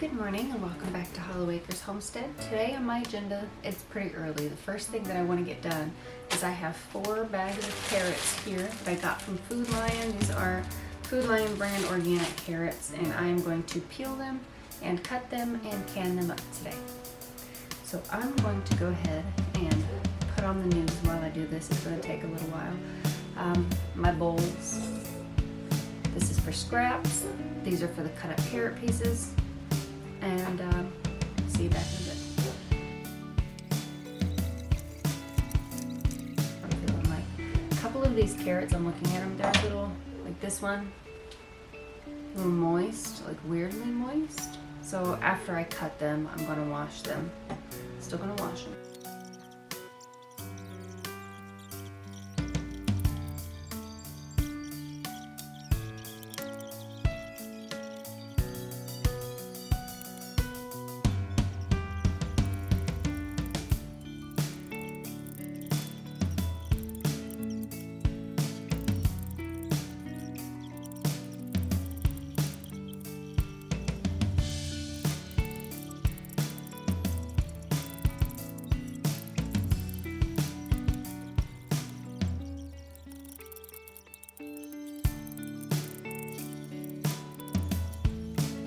Good morning and welcome back to Homestead. Today on my agenda, it's pretty early. The first thing that I want to get done is I have 4 bags of carrots here that I got from Food Lion. These are Food Lion brand organic carrots, and I am going to peel them and cut them and can them up today. So I'm going to go ahead and put on the news while I do this. It's going to take a little while. My bowls. This is for scraps. These are for the cut up carrot pieces. And see you back in a bit. I'm feeling like a couple of these carrots, I'm looking at them, they're a little, like this one, a little moist, like weirdly moist. So after I cut them, I'm going to wash them. Still going to wash them.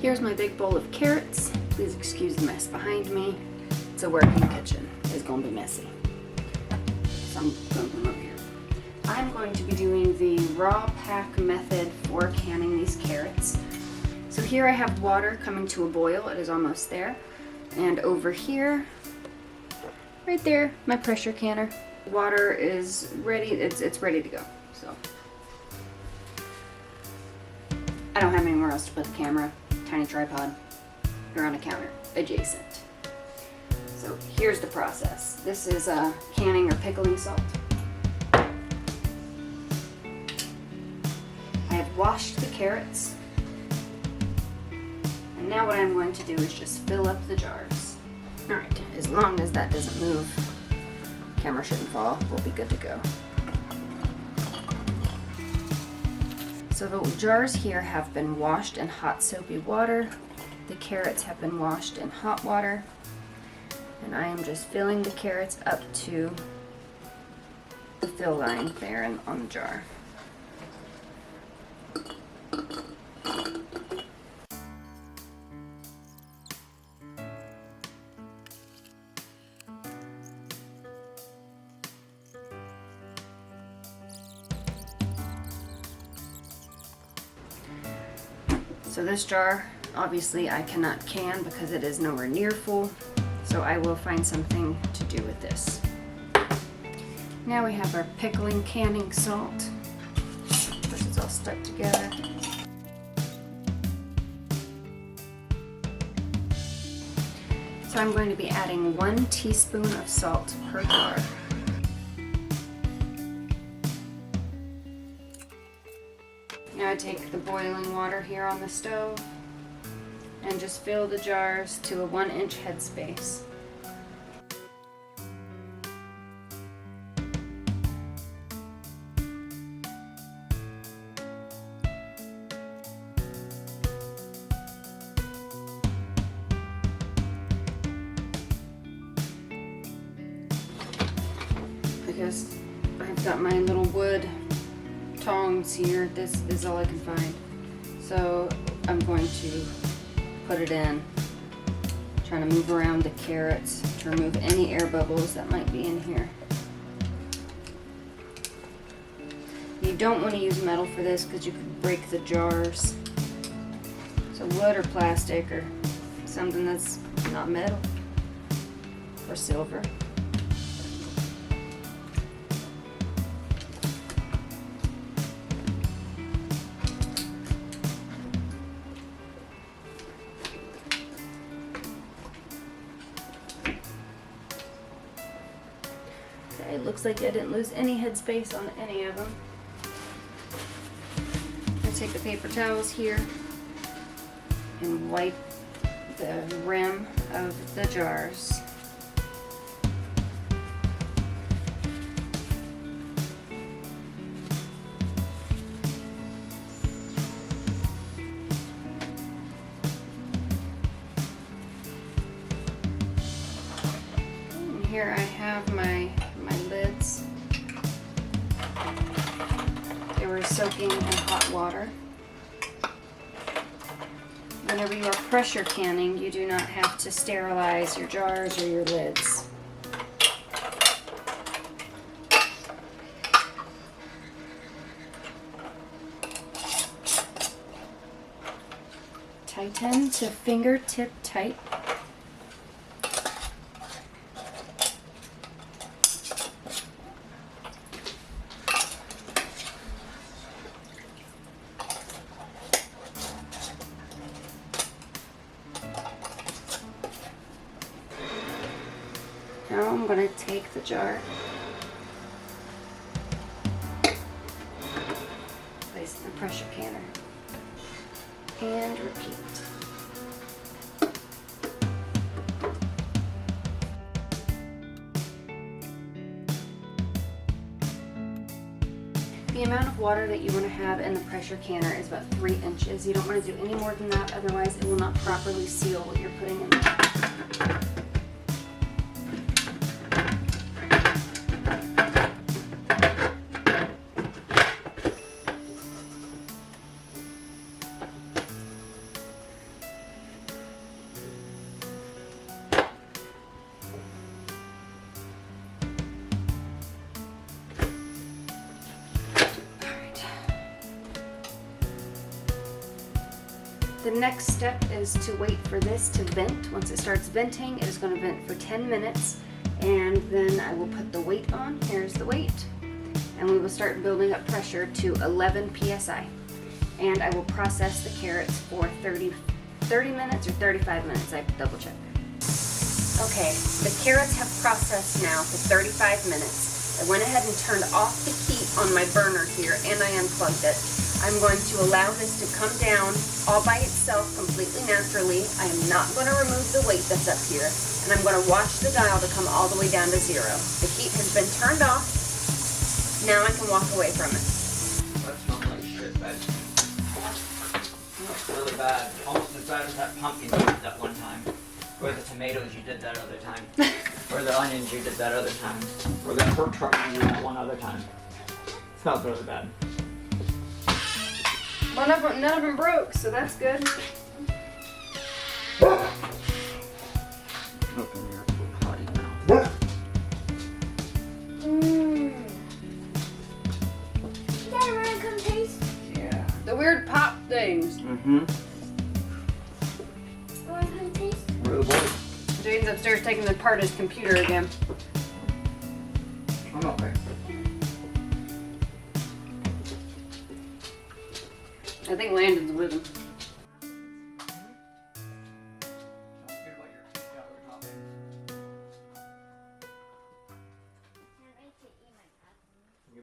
Here's my big bowl of carrots. Please excuse the mess behind me. It's a working kitchen. It's going to be messy. So I'm going to come over here. I'm going to be doing the raw pack method for canning these carrots. So here I have water coming to a boil. It is almost there. And over here, right there, my pressure canner. Water is ready. It's ready to go. So I don't have anywhere else to put the camera. Tiny tripod here on a counter adjacent. So here's the process. This is canning or pickling salt. I have washed the carrots, and now what I'm going to do is just fill up the jars. Alright, as long as that doesn't move, camera shouldn't fall, we'll be good to go. So the jars here have been washed in hot soapy water. The carrots have been washed in hot water. And I am just filling the carrots up to the fill line there on the jar. So this jar, obviously I cannot can because it is nowhere near full, so I will find something to do with this. Now we have our pickling canning salt. This is all stuck together. So I'm going to be adding 1 teaspoon of salt per jar. Now I take the boiling water here on the stove and just fill the jars to a 1-inch headspace. Because I've got my little wood tongs here. This is all I can find. So I'm going to put it in, trying to move around the carrots to remove any air bubbles that might be in here. You don't want to use metal for this because you could break the jars. So wood or plastic or something that's not metal or silver. It looks like I didn't lose any headspace on any of them. I take the paper towels here and wipe the rim of the jars. here I have my lids. They were soaking in hot water. Whenever you are pressure canning, you do not have to sterilize your jars or your lids. Tighten to fingertip tight. Now I'm going to take the jar, place it in the pressure canner, and repeat. The amount of water that you want to have in the pressure canner is about 3 inches. You don't want to do any more than that, otherwise it will not properly seal what you're putting in there. The next step is to wait for this to vent. Once it starts venting, it is going to vent for 10 minutes, and then I will put the weight on. Here's the weight, and we will start building up pressure to 11 psi. And I will process the carrots for 30 minutes or 35 minutes. I double check. Okay, the carrots have processed now for 35 minutes. I went ahead and turned off the heat on my burner here, and I unplugged it. I'm going to allow this to come down all by itself completely naturally. I am not going to remove the weight that's up here, and I'm going to watch the dial to come all the way down to 0. The heat has been turned off. Now I can walk away from it. That smells like shit, bad. That's really bad. Almost as bad as that pumpkin you did that one time. Or the tomatoes you did that other time. Or the onions you did that other time. Or that pork truck you did that one other time. It smells really bad. Well, none of them broke, so that's good. Open your potty mouth. Is that a really good taste? Yeah. The weird pop things. Mm-hmm. Really good taste? Really good. Jaden's upstairs taking apart his computer again. I'm okay. I think Landon's with him.